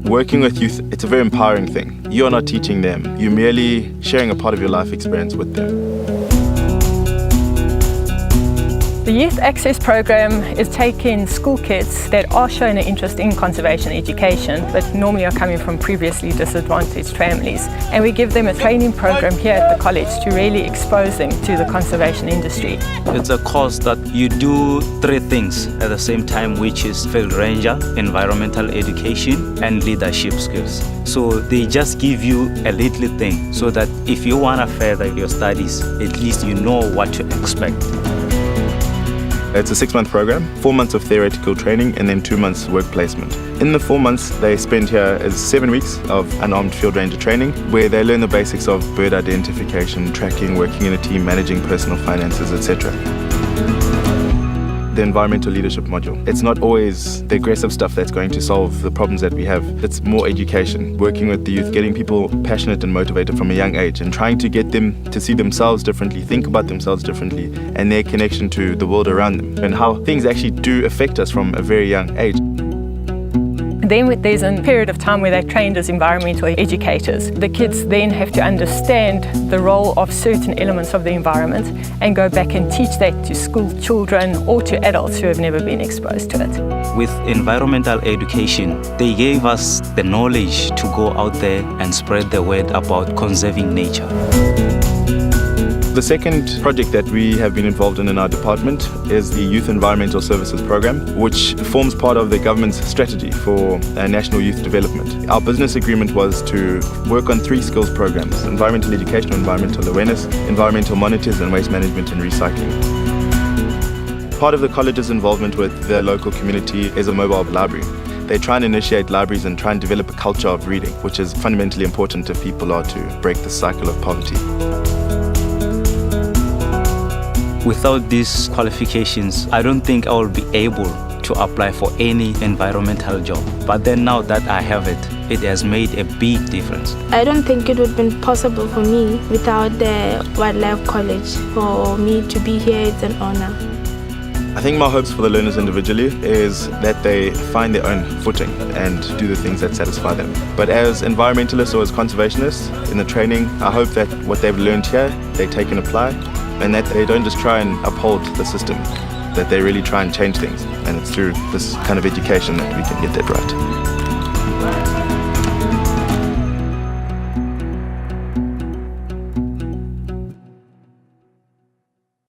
Working with youth, it's a very empowering thing. You're not teaching them. You're merely sharing a part of your life experience with them. The Youth Access Program is taking school kids that are showing an interest in conservation education, but normally are coming from previously disadvantaged families. And we give them a training program here at the college to really expose them to the conservation industry. It's a course that you do 3 things at the same time, which is field ranger, environmental education, and leadership skills. So they just give you a little thing so that if you want to further your studies, at least you know what to expect. It's a 6-month program, 4 months of theoretical training and then 2 months work placement. In the 4 months they spend here is 7 weeks of unarmed field ranger training where they learn the basics of bird identification, tracking, working in a team, managing personal finances, etc. The environmental leadership module. It's not always the aggressive stuff that's going to solve the problems that we have. It's more education, working with the youth, getting people passionate and motivated from a young age and trying to get them to see themselves differently, think about themselves differently and their connection to the world around them and how things actually do affect us from a very young age. Then there's a period of time where they're trained as environmental educators. The kids then have to understand the role of certain elements of the environment and go back and teach that to school children or to adults who have never been exposed to it. With environmental education, they gave us the knowledge to go out there and spread the word about conserving nature. The second project that we have been involved in our department is the Youth Environmental Services Program, which forms part of the government's strategy for national youth development. Our business agreement was to work on 3 skills programs: environmental education, environmental awareness, environmental monitors and waste management and recycling. Part of the college's involvement with the local community is a mobile library. They try and initiate libraries and try and develop a culture of reading, which is fundamentally important if people are to break the cycle of poverty. Without these qualifications, I don't think I will be able to apply for any environmental job. But then now that I have it, it has made a big difference. I don't think it would have been possible for me without the Wildlife College. For me to be here, it's an honor. I think my hopes for the learners individually is that they find their own footing and do the things that satisfy them. But as environmentalists or as conservationists in the training, I hope that what they've learned here, they take and apply, and that they don't just try and uphold the system, that they really try and change things. And it's through this kind of education that we can get that right.